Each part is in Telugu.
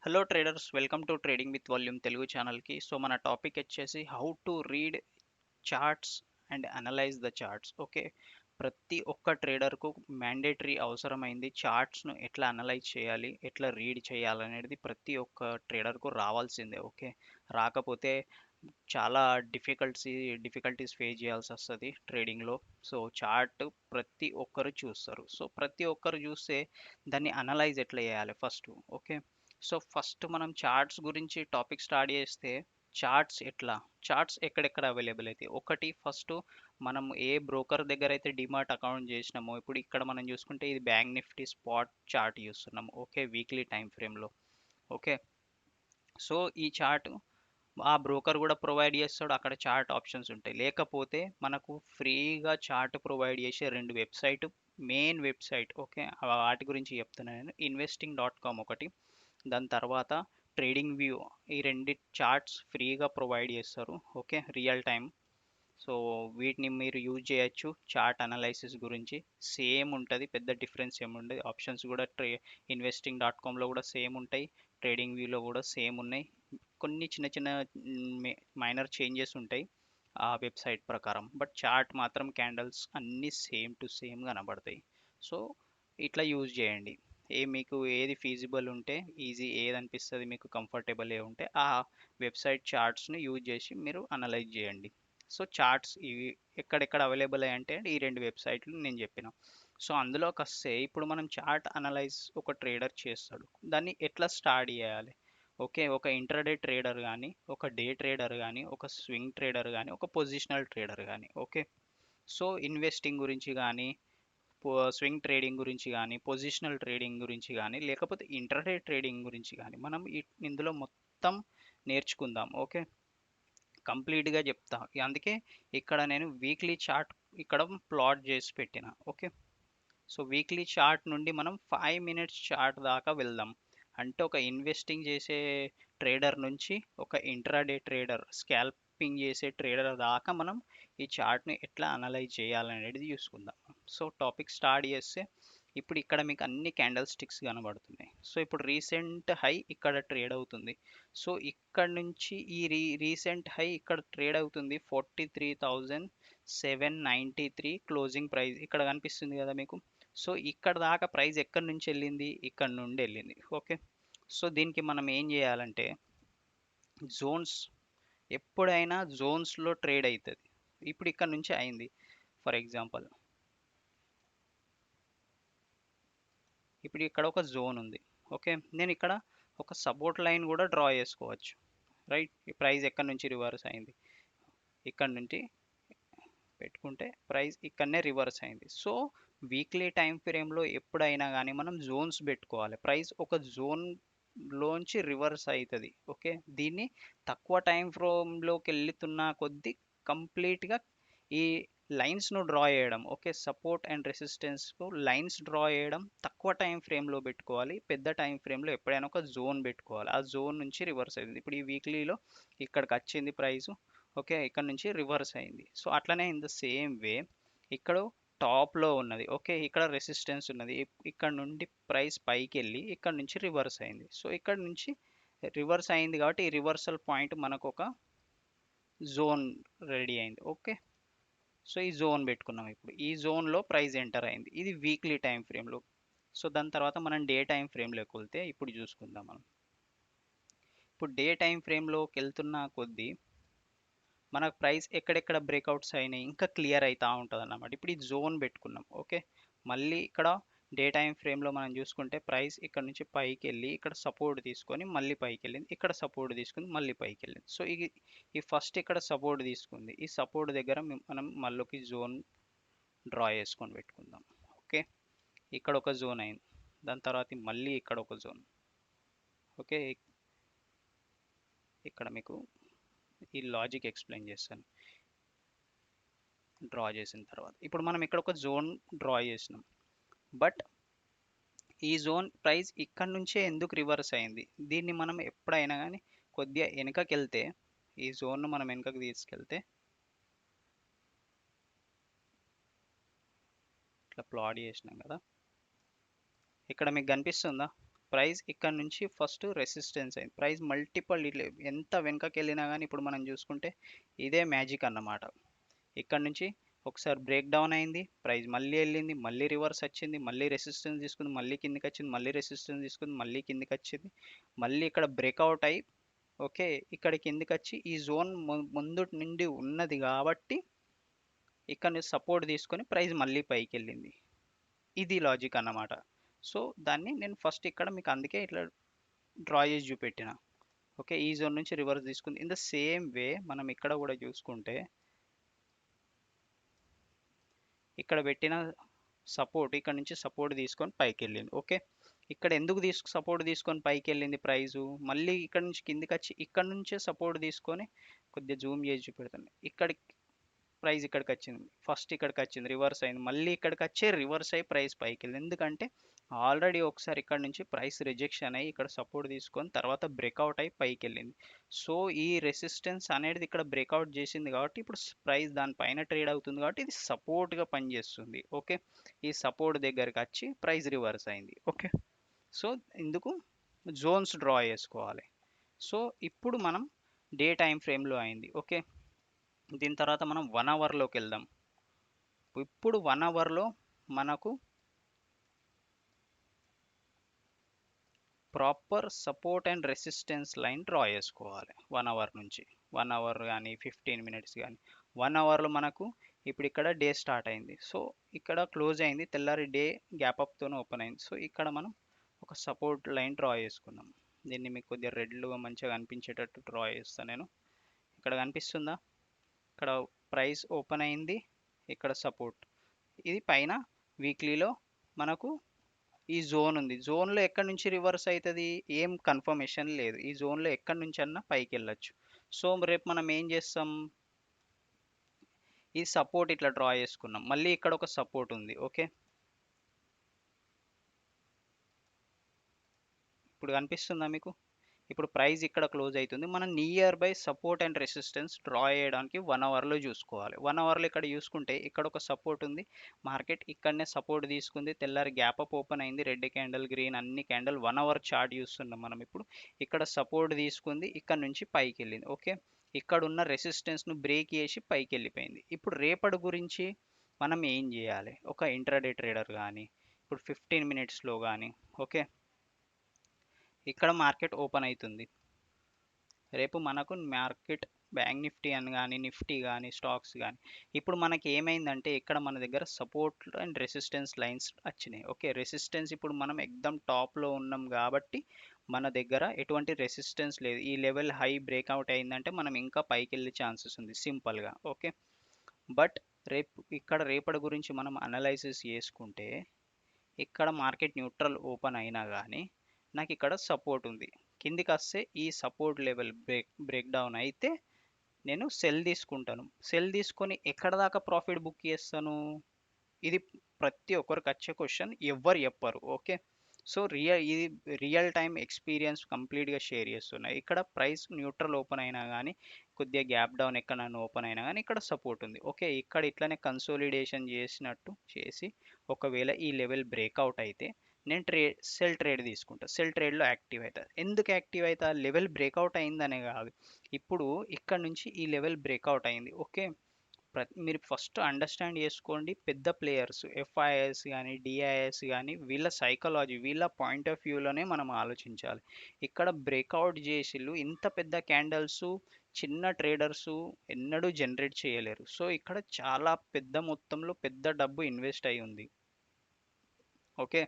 Hello traders, welcome to trading with volume Telugu ఛానల్కి. సో మన టాపిక్ వచ్చేసి how to read charts and analyse the charts. Okay, ప్రతి ఒక్క ట్రేడర్కు మ్యాండేటరీ అవసరమైంది. చార్ట్స్ను ఎట్లా అనలైజ్ చేయాలి, ఎట్లా రీడ్ చేయాలనేది ప్రతి ఒక్క ట్రేడర్కు రావాల్సిందే. ఓకే, రాకపోతే చాలా డిఫికల్టీస్ ఫేస్ చేయాల్సి వస్తుంది ట్రేడింగ్లో. సో చార్ట్ ప్రతి ఒక్కరు చూస్తారు. సో ప్రతి ఒక్కరు చూస్తే దాన్ని అనలైజ్ ఎట్లా చేయాలి ఫస్ట్. ఓకే, సో ఫస్ట్ మనం చార్ట్స్ గురించి టాపిక్ స్టార్ట్ చేస్తే, చార్ట్స్ ఎక్కడెక్కడ అవైలబుల్ అయితే ఒకటి ఫస్ట్ మనం ఏ బ్రోకర్ దగ్గర అయితే డిమాట్ అకౌంట్ చేసినామో, ఇప్పుడు ఇక్కడ మనం చూసుకుంటే ఇది బ్యాంక్ నిఫ్టీ స్పాట్ చార్ట్ చూస్తున్నాం. ఓకే, వీక్లీ టైం ఫ్రేమ్లో. ఓకే, సో ఈ చార్ట్ ఆ బ్రోకర్ కూడా ప్రొవైడ్ చేస్తాడు. అక్కడ చార్ట్ ఆప్షన్స్ ఉంటాయి. లేకపోతే మనకు ఫ్రీగా చార్ట్ ప్రొవైడ్ చేసే రెండు మెయిన్ వెబ్సైట్. ఓకే, వాటి గురించి చెప్తున్నాను నేను. ఇన్వెస్టింగ్.com ఒకటి, దాని తర్వాత ట్రేడింగ్ వ్యూ. ఈ రెండు చార్ట్స్ ఫ్రీగా ప్రొవైడ్ చేస్తారు. Okay, real time. సో వీటిని మీరు యూజ్ చేయొచ్చు చార్ట్ అనాలైసిస్ గురించి. సేమ్ ఉంటుంది, పెద్ద డిఫరెన్స్ ఏముండదు. ఆప్షన్స్ కూడా ఇన్వెస్టింగ్.comలో కూడా సేమ్ ఉంటాయి, ట్రేడింగ్ వ్యూలో కూడా సేమ్ ఉన్నాయి. కొన్ని చిన్న చిన్న మైనర్ చేంజెస్ ఉంటాయి ఆ వెబ్సైట్ ప్రకారం, బట్ చార్ట్ మాత్రం క్యాండల్స్ అన్నీ సేమ్ టు సేమ్ కనబడతాయి. సో ఇట్లా యూజ్ చేయండి. మీకు ఏది ఫీజిబుల్ ఉంటే, ఏది అనిపిస్తుంది మీకు కంఫర్టబుల్ ఏ ఉంటే ఆ వెబ్సైట్ చార్ట్స్ని యూజ్ చేసి మీరు అనలైజ్ చేయండి. సో చార్ట్స్ ఇవి ఎక్కడెక్కడ అవైలబుల్ అంటే ఈ రెండు వెబ్సైట్లు నేను చెప్పిన. సో అందులోకి వస్తే, ఇప్పుడు మనం చార్ట్ అనలైజ్ ఒక ట్రేడర్ చేస్తాడు, దాన్ని ఎట్లా స్టార్ట్ చేయాలి. ఓకే, ఒక ఇంట్రాడే ట్రేడర్ కానీ, ఒక డే ట్రేడర్ కానీ, ఒక స్వింగ్ ట్రేడర్ కానీ, ఒక పొజిషనల్ ట్రేడర్ కానీ. ఓకే, సో ఇన్వెస్టింగ్ గురించి కానీ, స్వింగ్ ట్రేడింగ్ గురించి కానీ, పొజిషనల్ ట్రేడింగ్ గురించి కానీ, లేకపోతే ఇంట్రాడే ట్రేడింగ్ గురించి కానీ మనం ఇందులో మొత్తం నేర్చుకుందాం. ఓకే, కంప్లీట్గా చెప్తా. అందుకే ఇక్కడ నేను వీక్లీ చార్ట్ ఇక్కడ ప్లాట్ చేసి పెట్టిన. ఓకే, సో వీక్లీ చార్ట్ నుండి మనం 5 మినిట్స్ చార్ట్ దాకా వెళ్దాం. అంటే ఒక ఇన్వెస్టింగ్ చేసే ట్రేడర్ నుంచి ఒక ఇంట్రాడే ట్రేడర్, స్కాల్పింగ్ చేసే ట్రేడర్ దాకా మనం ఈ చార్ట్ని ఎట్లా అనలైజ్ చేయాలనేది చూసుకుందాం. సో టాపిక్ స్టార్ట్ చేస్తే, ఇప్పుడు ఇక్కడ మీకు అన్ని క్యాండల్ స్టిక్స్ కనబడుతున్నాయి. సో ఇప్పుడు రీసెంట్ హై ఇక్కడ ట్రేడ్ అవుతుంది. సో ఇక్కడ నుంచి ఈ రీసెంట్ హై ఇక్కడ ట్రేడ్ అవుతుంది 43,793 క్లోజింగ్ ప్రైస్ ఇక్కడ కనిపిస్తుంది కదా మీకు. సో ఇక్కడ దాకా ప్రైస్ ఎక్కడి నుంచి వెళ్ళింది, ఇక్కడ నుండి వెళ్ళింది. ఓకే, సో దీనికి మనం ఏం చేయాలంటే, జోన్స్, ఎప్పుడైనా జోన్స్లో ట్రేడ్ అవుతుంది. ఇప్పుడు ఇక్కడ నుంచి అయింది. ఫర్ ఎగ్జాంపుల్, ఇప్పుడు ఇక్కడ ఒక జోన్ ఉంది. ఓకే, నేను ఇక్కడ ఒక సపోర్ట్ లైన్ కూడా డ్రా చేసుకోవచ్చు. రైట్, ఈ ప్రైస్ ఎక్కడి నుంచి రివర్స్ అయింది, ఇక్కడ నుంచి పెట్టుకుంటే ప్రైస్ ఇక్కడనే రివర్స్ అయింది. సో వీక్లీ టైం ఫ్రేమ్లో ఎప్పుడైనా కానీ మనం జోన్స్ పెట్టుకోవాలి. ప్రైస్ ఒక జోన్ లోంచి రివర్స్ అవుతుంది. ఓకే, దీన్ని తక్కువ టైం ఫ్రేమ్లోకి వెళ్తున్న కొద్దీ కంప్లీట్గా ఈ లైన్స్ను డ్రా చేయడం. ఓకే, సపోర్ట్ అండ్ రెసిస్టెన్స్కు లైన్స్ డ్రా చేయడం తక్కువ టైం ఫ్రేమ్లో పెట్టుకోవాలి. పెద్ద టైం ఫ్రేమ్లో ఎప్పుడైనా ఒక జోన్ పెట్టుకోవాలి. ఆ జోన్ నుంచి రివర్స్ అయింది. ఇప్పుడు ఈ వీక్లీలో ఇక్కడికి వచ్చింది ప్రైస్. ఓకే, ఇక్కడ నుంచి రివర్స్ అయింది. సో అట్లనే ఇన్ ద సేమ్ వే ఇక్కడ టాప్లో ఉన్నది. ఓకే, ఇక్కడ రెసిస్టెన్స్ ఉన్నది. ఇక్కడ నుండి ప్రైస్ పైకి వెళ్ళి ఇక్కడ నుంచి రివర్స్ అయింది. సో ఇక్కడ నుంచి రివర్స్ అయింది కాబట్టి ఈ రివర్సల్ పాయింట్ మనకు ఒక జోన్ రెడీ అయింది. ఓకే, సో ఈ జోన్ పెట్టుకున్నాం. ఇప్పుడు ఈ జోన్లో ప్రైస్ ఎంటర్ అయింది. ఇది వీక్లీ టైం ఫ్రేమ్లో. సో దాని తర్వాత మనం డే టైం ఫ్రేమ్లోకి వెళ్తే ఇప్పుడు చూసుకుందాం మనం. ఇప్పుడు డే టైం ఫ్రేమ్లోకి వెళ్తున్న కొద్దీ మనకు ప్రైస్ ఎక్కడెక్కడ బ్రేక్అవుట్స్ అయినాయి ఇంకా క్లియర్ అవుతూ ఉంటుంది అన్నమాట. ఇప్పుడు ఈ జోన్ పెట్టుకున్నాం. ఓకే, మళ్ళీ ఇక్కడ డే టైం ఫ్రేమ్లో మనం చూసుకుంటే ప్రైస్ ఇక్కడ నుంచి పైకి వెళ్ళి ఇక్కడ సపోర్ట్ తీసుకొని మళ్ళీ పైకి వెళ్ళింది, ఇక్కడ సపోర్ట్ తీసుకుంది మళ్ళీ పైకి వెళ్ళింది. సో ఈ ఫస్ట్ ఇక్కడ సపోర్ట్ తీసుకుంది, ఈ సపోర్ట్ దగ్గర మనం మళ్ళీ జోన్ డ్రా చేసుకొని పెట్టుకుందాం. ఓకే, ఇక్కడ ఒక జోన్ అయింది, దాని తర్వాత మళ్ళీ ఇక్కడ ఒక జోన్. ఓకే, ఇక్కడ మీకు ఈ లాజిక్ ఎక్స్ప్లెయిన్ చేస్తాను. డ్రా చేసిన తర్వాత ఇప్పుడు మనం ఇక్కడ ఒక జోన్ డ్రా చేసినాం, బట్ ఈ జోన్ ప్రైస్ ఇక్కడ నుంచే ఎందుకు రివర్స్ అయింది. దీన్ని మనం ఎప్పుడైనా కానీ కొద్దిగా వెనుకకి వెళ్తే, ఈ జోన్ను మనం వెనుకకి తీసుకెళ్తే ఇట్లా ప్లాట్ చేసినాం కదా, ఇక్కడ మీకు కనిపిస్తుందా ప్రైస్ ఇక్కడ నుంచి ఫస్ట్ రెసిస్టెన్స్ అయింది, ప్రైస్ మల్టిపల్ ఇట్లా ఎంత వెనకకి వెళ్ళినా కానీ ఇప్పుడు మనం చూసుకుంటే ఇదే మ్యాజిక్ అన్నమాట. ఇక్కడ నుంచి ఒకసారి బ్రేక్ డౌన్ అయింది, ప్రైస్ మళ్ళీ వెళ్ళింది, మళ్ళీ రివర్స్ వచ్చింది, మళ్ళీ రెసిస్టెన్స్ తీసుకుంది, మళ్ళీ కిందికి వచ్చింది, మళ్ళీ రెసిస్టెన్స్ తీసుకుంది, మళ్ళీ కిందికి వచ్చింది, మళ్ళీ ఇక్కడ బ్రేక్అవుట్ అయ్యి ఓకే ఇక్కడ కిందికి వచ్చి ఈ జోన్ ముందు నుండి ఉన్నది కాబట్టి ఇక్కడ నుంచి సపోర్ట్ తీసుకొని ప్రైస్ మళ్ళీ పైకి వెళ్ళింది. ఇది లాజిక్ అన్నమాట. సో దాన్ని నేను ఫస్ట్ ఇక్కడ మీకు అందుకే ఇట్లా డ్రా చేసి చూపెట్టిన. ఓకే ఈ జోన్ నుంచి రివర్స్ తీసుకుంది. ఇన్ ద సేమ్ వే మనం ఇక్కడ కూడా చూసుకుంటే ఇక్కడ పెట్టిన సపోర్ట్ ఇక్కడ నుంచి సపోర్ట్ తీసుకొని పైకి వెళ్ళింది. ఓకే ఇక్కడ ఎందుకు సపోర్ట్ తీసుకొని పైకి వెళ్ళింది ప్రైజు, మళ్ళీ ఇక్కడ నుంచి కిందికి వచ్చి ఇక్కడ నుంచే సపోర్ట్ తీసుకొని కొద్దిగా జూమ్ చేసి చూపెడతాను. ఇక్కడ ప్రైస్ ఇక్కడికి వచ్చింది, ఫస్ట్ ఇక్కడికి వచ్చింది, రివర్స్ అయింది, మళ్ళీ ఇక్కడికి వచ్చే రివర్స్ అయ్యి ప్రైస్ పైకి వెళ్ళింది. ఎందుకంటే ఆల్రెడీ ఒకసారి ఇక్కడ నుంచి ప్రైస్ రిజెక్షన్ అయ్యి ఇక్కడ సపోర్ట్ తీసుకొని తర్వాత బ్రేక్అవుట్ అయ్యి పైకి వెళ్ళింది. సో ఈ రెసిస్టెన్స్ అనేది ఇక్కడ బ్రేక్అవుట్ చేసింది కాబట్టి ఇప్పుడు ప్రైస్ దానిపైన ట్రేడ్ అవుతుంది కాబట్టి ఇది సపోర్ట్గా పనిచేస్తుంది. ఓకే ఈ సపోర్ట్ దగ్గరికి వచ్చి ప్రైస్ రివర్స్ అయింది. ఓకే సో ఇందుకు జోన్స్ డ్రా చేసుకోవాలి. సో ఇప్పుడు మనం డే టైం ఫ్రేమ్లో అయింది. ఓకే దీని తర్వాత మనం 1 అవర్లోకి వెళ్దాం. ఇప్పుడు 1 అవర్లో మనకు proper support and resistance line draw చేసుకోవాలి 1 అవర్ నుంచి. 1 అవర్ కానీ 15 మినిట్స్ కానీ 1 అవర్లో మనకు ఇప్పుడు ఇక్కడ డే స్టార్ట్ అయింది. సో ఇక్కడ క్లోజ్ అయింది, తెల్లారి డే గ్యాప్ అప్తో ఓపెన్ అయింది. సో ఇక్కడ మనం ఒక సపోర్ట్ లైన్ డ్రా చేసుకున్నాం. దీన్ని మీకు కొద్దిగా రెడ్లో మంచిగా కనిపించేటట్టు డ్రా చేస్తాను నేను. ఇక్కడ కనిపిస్తుందా, ఇక్కడ ప్రైస్ ఓపెన్ అయింది, ఇక్కడ సపోర్ట్, ఇది పైన వీక్లీలో మనకు ఈ జోన్ ఉంది. జోన్లో ఎక్కడి నుంచి రివర్స్ అవుతుంది ఏం కన్ఫర్మేషన్ లేదు, ఈ జోన్లో ఎక్కడి నుంచి అన్నా పైకి వెళ్ళొచ్చు. సో రేపు మనం ఏం చేస్తాం, ఈ సపోర్ట్ ఇట్లా డ్రా చేసుకున్నాం, మళ్ళీ ఇక్కడ ఒక సపోర్ట్ ఉంది. ఓకే ఇప్పుడు కనిపిస్తుందా మీకు, ఇప్పుడు ప్రైస్ ఇక్కడ క్లోజ్ అవుతుంది, మనం near by support and resistance draw చేయడానికి 1 అవర్లో చూసుకోవాలి. 1 అవర్లో ఇక్కడ చూసుకుంటే ఇక్కడ ఒక సపోర్ట్ ఉంది, మార్కెట్ ఇక్కడనే సపోర్ట్ తీసుకుంది, తెల్లారి గ్యాప్ అప్ ఓపెన్ అయింది, రెడ్ క్యాండిల్ గ్రీన్ అన్ని క్యాండిల్ 1 అవర్ చార్ట్ చూస్తున్నాం మనం. ఇప్పుడు ఇక్కడ సపోర్ట్ తీసుకుంది, ఇక్కడ నుంచి పైకి వెళ్ళింది. ఓకే ఇక్కడ ఉన్న రెసిస్టెన్స్ను బ్రేక్ చేసి పైకి వెళ్ళిపోయింది. ఇప్పుడు రేపటి గురించి మనం ఏం చేయాలి, ఒక ఇంట్రాడే ట్రేడర్ కానీ ఇప్పుడు 15 మినిట్స్లో కానీ ఓకే ఇక్కడ మార్కెట్ ఓపెన్ అవుతుంది, రేపు మనకు మార్కెట్ బ్యాంక్ నిఫ్టీ అని కానీ నిఫ్టీ కానీ స్టాక్స్ కానీ ఇప్పుడు మనకి ఏమైందంటే ఇక్కడ మన దగ్గర సపోర్ట్ అండ్ రెసిస్టెన్స్ లైన్స్ వచ్చినాయి. ఓకే రెసిస్టెన్స్ ఇప్పుడు మనం ఎక్దమ్ టాప్లో ఉన్నాం కాబట్టి మన దగ్గర ఎటువంటి రెసిస్టెన్స్ లేదు. ఈ లెవెల్ హై బ్రేక్అవుట్ అయిందంటే మనం ఇంకా పైకి వెళ్ళే ఛాన్సెస్ ఉంది సింపుల్గా. ఓకే బట్ రేపటి గురించి మనం అనలైసిస్ చేసుకుంటే ఇక్కడ మార్కెట్ న్యూట్రల్ ఓపెన్ అయినా కానీ నాకు ఇక్కడ సపోర్ట్ ఉంది, కిందికి వస్తే ఈ సపోర్ట్ లెవెల్ బ్రేక్ డౌన్ అయితే నేను సెల్ తీసుకుంటాను. సెల్ తీసుకొని ఎక్కడ దాకా ప్రాఫిట్ బుక్ చేస్తాను, ఇది ప్రతి ఒక్కరికి వచ్చే క్వశ్చన్, ఎవ్వరు చెప్పరు. ఓకే సో ఇది రియల్ టైం ఎక్స్పీరియన్స్ కంప్లీట్గా షేర్ చేస్తున్నాయి. ఇక్కడ ప్రైస్ న్యూట్రల్ ఓపెన్ అయినా కానీ కొద్దిగా గ్యాప్ డౌన్ ఎక్కడ నన్ను ఓపెన్ అయినా కానీ ఇక్కడ సపోర్ట్ ఉంది. ఓకే ఇక్కడ ఇట్లనే కన్సోలిడేషన్ చేసినట్టు చేసి ఒకవేళ ఈ లెవెల్ బ్రేక్అవుట్ అయితే నేను సెల్ ట్రేడ్ తీసుకుంటా, సెల్ ట్రేడ్లో యాక్టివ్ అవుతుంది. ఎందుకు యాక్టివ్ అవుతా, లెవెల్ బ్రేక్అవుట్ అయిందనే కాదు, ఇప్పుడు ఇక్కడ నుంచి ఈ లెవెల్ బ్రేక్అవుట్ అయింది. ఓకే మీరు ఫస్ట్ అండర్స్టాండ్ చేసుకోండి, పెద్ద ప్లేయర్స్ ఎఫ్ఐఎస్ కానీ డిఐఎస్ కానీ వీళ్ళ సైకాలజీ వీళ్ళ పాయింట్ ఆఫ్ వ్యూలోనే మనం ఆలోచించాలి. ఇక్కడ బ్రేక్అవుట్ చేసిళ్ళు ఇంత పెద్ద క్యాండల్స్ చిన్న ట్రేడర్స్ ఎన్నడూ జనరేట్ చేయలేరు. సో ఇక్కడ చాలా పెద్ద మొత్తంలో పెద్ద డబ్బు ఇన్వెస్ట్ అయి ఉంది. ఓకే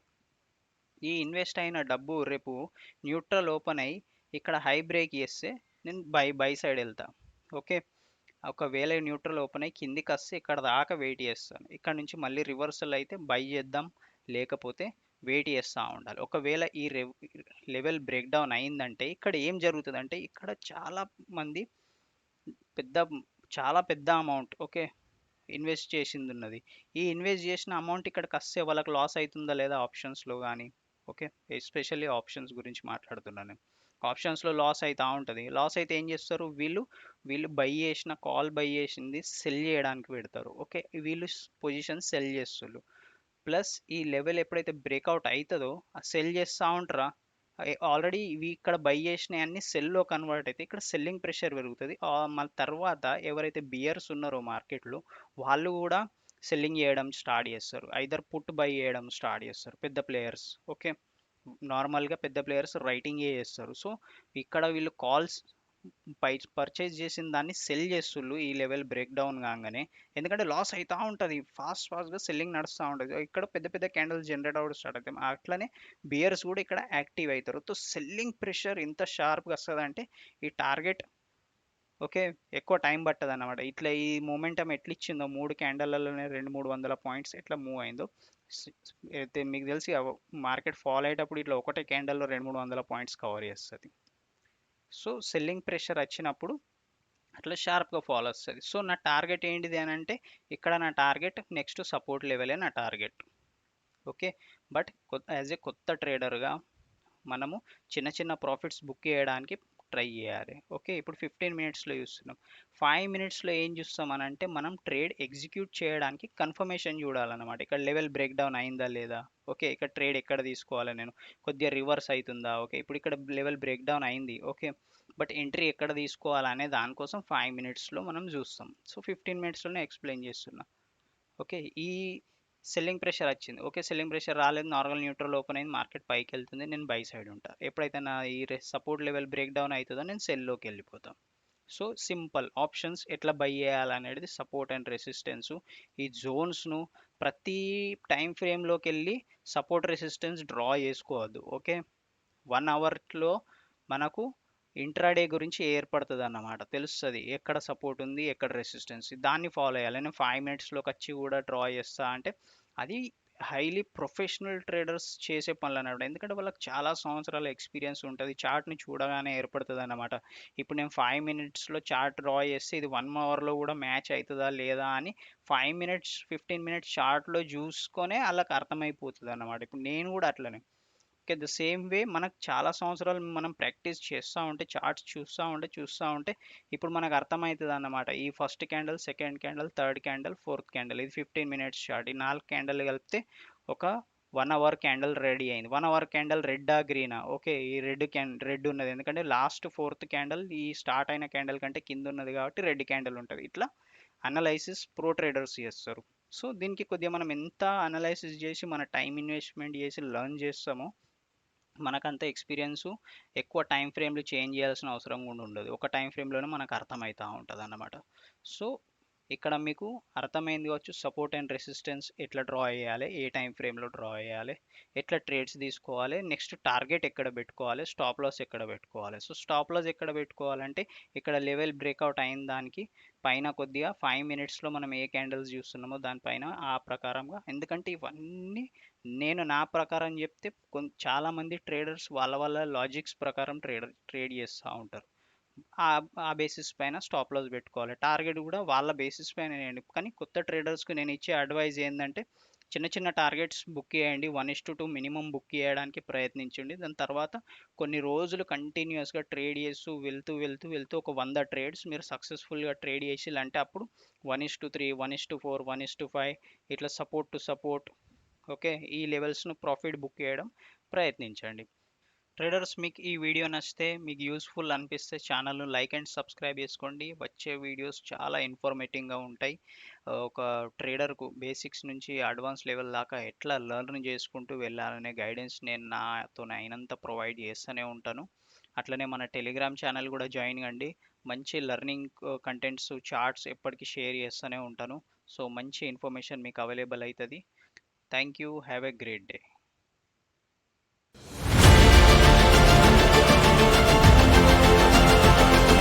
ఈ ఇన్వెస్ట్ అయిన డబ్బు రేపు న్యూట్రల్ ఓపెన్ అయ్యి ఇక్కడ హై బ్రేక్ చేస్తే నేను బై సైడ్ వెళ్తా. ఓకే ఒకవేళ న్యూట్రల్ ఓపెన్ అయ్యి కిందికి వస్తే ఇక్కడ దాకా వెయిట్ చేస్తాను, ఇక్కడ నుంచి మళ్ళీ రివర్సల్ అయితే బై చేద్దాం, లేకపోతే వెయిట్ చేస్తూ ఉండాలి. ఒకవేళ ఈ లెవెల్ బ్రేక్ డౌన్ అయిందంటే ఇక్కడ ఏం జరుగుతుందంటే ఇక్కడ పెద్ద చాలా పెద్ద అమౌంట్ ఓకే ఇన్వెస్ట్ చేసింది ఉన్నది, ఈ ఇన్వెస్ట్ చేసిన అమౌంట్ ఇక్కడికి వస్తే వాళ్ళకి లాస్ అవుతుందా లేదా ఆప్షన్స్లో కానీ. ఓకే ఎస్పెషల్లీ ఆప్షన్స్ గురించి మాట్లాడుతున్నాను. ఆప్షన్స్లో లాస్ అవుతూ ఉంటుంది, లాస్ అయితే ఏం చేస్తారు వీళ్ళు బై చేసింది సెల్ చేయడానికి పెడతారు. ఓకే వీళ్ళు పొజిషన్ సెల్ చేస్తారు, ప్లస్ ఈ లెవెల్ ఎప్పుడైతే బ్రేక్అవుట్ అవుతుందో ఆ సెల్ చేస్తూ ఉంటారా, ఆల్రెడీ ఇవి ఇక్కడ బై చేసినవి అన్ని సెల్లో కన్వర్ట్ అయితే ఇక్కడ సెల్లింగ్ ప్రెషర్ పెరుగుతుంది. మళ్ళీ తర్వాత ఎవరైతే బియర్స్ ఉన్నారో మార్కెట్లో వాళ్ళు కూడా సెల్లింగ్ చేయడం స్టార్ట్ చేస్తారు. ఐదర్ పుట్ బై చేయడం స్టార్ట్ చేస్తారు పెద్ద ప్లేయర్స్. ఓకే, నార్మల్గా పెద్ద ప్లేయర్స్ రైటింగే చేస్తారు. సో ఇక్కడ వీళ్ళు కాల్స్ పర్చేజ్ చేసిన దాన్ని సెల్ చేస్తుళ్ళు ఈ లెవెల్ బ్రేక్ డౌన్ కాగానే. ఎందుకంటే లాస్ అవుతూ ఉంటుంది, ఫాస్ట్గా సెల్లింగ్ నడుస్తూ ఉంటుంది. ఇక్కడ పెద్ద పెద్ద క్యాండిల్స్ జనరేట్ అవ్వడం స్టార్ట్ అవుతాయి. అట్లనే బియర్స్ కూడా ఇక్కడ యాక్టివ్ అవుతారు. సో సెల్లింగ్ ప్రెషర్ ఇంత షార్ప్గా వస్తుంది అంటే ఈ టార్గెట్ ఓకే ఎక్కువ టైం పట్టదు అన్నమాట. ఇట్లా ఈ మూమెంటం ఎట్లా ఇచ్చిందో 3 క్యాండల్లలోనే 200-300 పాయింట్స్ ఎట్లా మూవ్ అయిందో అయితే మీకు తెలిసి మార్కెట్ ఫాల్ అయ్యేటప్పుడు ఇట్లా ఒకటే క్యాండల్లో 200-300 పాయింట్స్ కవర్ చేస్తుంది. సో సెల్లింగ్ ప్రెషర్ వచ్చినప్పుడు అట్లా షార్ప్గా ఫాల్ వస్తుంది. సో నా టార్గెట్ ఏంటిది అని అంటే ఇక్కడ నా టార్గెట్ నెక్స్ట్ సపోర్ట్ లెవెలే నా target. Okay, but as a కొత్త ట్రేడర్గా మనము చిన్న చిన్న ప్రాఫిట్స్ బుక్ చేయడానికి ట్రై చేయాలి. ఓకే, ఇప్పుడు 15 మినిట్స్లో చూస్తున్నాం. 5 మినిట్స్లో ఏం చూస్తాం అని అంటే మనం ట్రేడ్ ఎగ్జిక్యూట్ చేయడానికి కన్ఫర్మేషన్ చూడాలన్నమాట. ఇక్కడ లెవెల్ బ్రేక్ డౌన్ అయిందా లేదా, ఓకే ఇక్కడ ట్రేడ్ ఎక్కడ తీసుకోవాలి, నేను కొద్దిగా రివర్స్ అవుతుందా, ఓకే ఇప్పుడు ఇక్కడ లెవెల్ బ్రేక్ డౌన్ అయింది, ఓకే బట్ ఎంట్రీ ఎక్కడ తీసుకోవాలనే దానికోసం 5 మినిట్స్లో మనం చూస్తాం. సో 15 మినిట్స్లోనే ఎక్స్ప్లెయిన్ చేస్తున్నా. ఓకే, ఈ సెల్లింగ్ ప్రెషర్ వచ్చింది, ఓకే సెల్లింగ్ ప్రెషర్ రాలేదు, నార్మల్ న్యూట్రల్ ఓపెన్ అయింది, మార్కెట్ పైకి వెళ్తుంది, నేను బై సైడ్ ఉంటా. ఎప్పుడైతే నా ఈ సపోర్ట్ లెవెల్ బ్రేక్ డౌన్ అవుతుందో నేను సెల్లోకి వెళ్ళిపోతాను. సో సింపుల్ ఆప్షన్స్ ఎట్లా బై చేయాలనేది సపోర్ట్ అండ్ రెసిస్టెన్స్, ఈ జోన్స్ను ప్రతి టైం ఫ్రేమ్లోకి వెళ్ళి సపోర్ట్ రెసిస్టెన్స్ డ్రా చేసుకోవద్దు. ఓకే, 1 అవర్లో మనకు ఇంట్రాడే గురించి ఏర్పడుతుంది అన్నమాట, తెలుస్తుంది ఎక్కడ సపోర్ట్ ఉంది ఎక్కడ రెసిస్టెన్స్, దాన్ని ఫాలో చేయాలి. నేను 5 మినిట్స్లోకి వచ్చి కూడా డ్రా చేస్తా అంటే అది హైలీ ప్రొఫెషనల్ ట్రేడర్స్ చేసే పనులు అన్నమాట. ఎందుకంటే వాళ్ళకి చాలా సంవత్సరాల ఎక్స్పీరియన్స్ ఉంటుంది, చార్ట్ని చూడగానే ఏర్పడుతుంది అన్నమాట. ఇప్పుడు నేను 5 మినిట్స్లో చార్ట్ డ్రా చేస్తే ఇది 1 అవర్లో కూడా మ్యాచ్ అవుతుందా లేదా అని 5 మినిట్స్ 15 మినిట్స్ చార్ట్లో చూసుకొనే వాళ్ళకి అర్థమైపోతుంది అన్నమాట. ఇప్పుడు నేను కూడా అట్లనే. ఓకే, ద సేమ్ వే మనకు చాలా సంవత్సరాలు మనం ప్రాక్టీస్ చేస్తూ ఉంటే చార్ట్స్ చూస్తూ ఉంటే ఇప్పుడు మనకు అర్థమవుతుంది అన్నమాట. ఈ first candle, second candle, third candle, fourth candle, ఇది 15 మినిట్స్ చార్ట్. ఈ 4 క్యాండిల్ కలిపితే ఒక 1 అవర్ క్యాండిల్ రెడీ అయింది. 1 అవర్ క్యాండిల్ రెడ్డా గ్రీనా, ఓకే ఈ రెడ్ ఉన్నది ఎందుకంటే లాస్ట్ ఫోర్త్ క్యాండిల్ ఈ స్టార్ట్ అయిన క్యాండిల్ కంటే కింద ఉన్నది కాబట్టి రెడ్ క్యాండిల్ ఉంటుంది. ఇట్లా అనలైసిస్ ప్రో ట్రేడర్స్ చేస్తారు. సో దీనికి కొద్దిగా మనం ఎంత అనలైసిస్ చేసి మన టైం ఇన్వెస్ట్మెంట్ చేసి లర్న్ చేస్తామో మనకంత ఎక్స్పీరియన్సు ఎక్కువ టైం ఫ్రేమ్లు చేంజ్ చేయాల్సిన అవసరం కూడా ఉండదు. ఒక టైం ఫ్రేమ్లోనే మనకు అర్థమవుతూ ఉంటుంది అన్నమాట. సో ఇక్కడ మీకు అర్థమైంది కావచ్చు సపోర్ట్ అండ్ రెసిస్టెన్స్ ఎట్లా డ్రా చేయాలి, ఏ టైం ఫ్రేమ్లో డ్రా చేయాలి, ఎట్లా ట్రేడ్స్ తీసుకోవాలి, నెక్స్ట్ టార్గెట్ ఎక్కడ పెట్టుకోవాలి, స్టాప్ లాస్ ఎక్కడ పెట్టుకోవాలి. సో స్టాప్ లాస్ ఎక్కడ పెట్టుకోవాలంటే ఇక్కడ లెవెల్ బ్రేక్అవుట్ అయిన దానికి పైన కొద్దిగా 5 మినిట్స్లో మనం ఏ క్యాండిల్స్ చూస్తున్నామో దానిపైన ఆ ప్రకారంగా, ఎందుకంటే ఇవన్నీ నేను నా ప్రకారం చెప్తే చాలామంది ట్రేడర్స్ వాళ్ళ వాళ్ళ లాజిక్స్ ప్రకారం ట్రేడ్ చేస్తూ ఉంటారు. ఆ ఆ బేసిస్ పైన స్టాప్ లాస్ పెట్టుకోవాలి. టార్గెట్ కూడా వాళ్ళ బేసిస్ పైన వేయండి. కానీ కొత్త ట్రేడర్స్కి నేను ఇచ్చే అడ్వైజ్ ఏంటంటే చిన్న చిన్న టార్గెట్స్ బుక్ చేయండి, 1:2 మినిమం బుక్ చేయడానికి ప్రయత్నించండి. దాని తర్వాత కొన్ని రోజులు కంటిన్యూస్గా ట్రేడ్ చేస్తూ వెళ్తూ ఒక 100 ట్రేడ్స్ మీరు సక్సెస్ఫుల్గా ట్రేడ్ చేసిల్లంటే అప్పుడు 1:3, 1:4, 1:5 ఇట్లా సపోర్ట్ టు సపోర్ట్ ఓకే ఈ లెవెల్స్ను ప్రాఫిట్ బుక్ చేయడం ప్రయత్నించండి. ట్రేడర్స్ మీకు ఈ వీడియో నచ్చితే, మీకు యూస్ఫుల్ అనిపిస్తే ఛానల్ను లైక్ అండ్ సబ్స్క్రైబ్ చేసుకోండి. వచ్చే వీడియోస్ చాలా ఇన్ఫర్మేటివ్గా ఉంటాయి. ఒక ట్రేడర్కు బేసిక్స్ నుంచి అడ్వాన్స్ లెవెల్ దాకా ఎట్లా లెర్న్ చేసుకుంటూ వెళ్ళాలనే గైడెన్స్ నేను నాతో అయినంత ప్రొవైడ్ చేస్తూనే ఉంటాను. అట్లనే మన టెలిగ్రామ్ ఛానల్ కూడా జాయిన్ కండి. మంచి లెర్నింగ్ కంటెంట్స్, చార్ట్స్ ఎప్పటికీ షేర్ చేస్తూనే ఉంటాను. సో మంచి ఇన్ఫర్మేషన్ మీకు అవైలబుల్ అవుతుంది. Thank you, have a great day.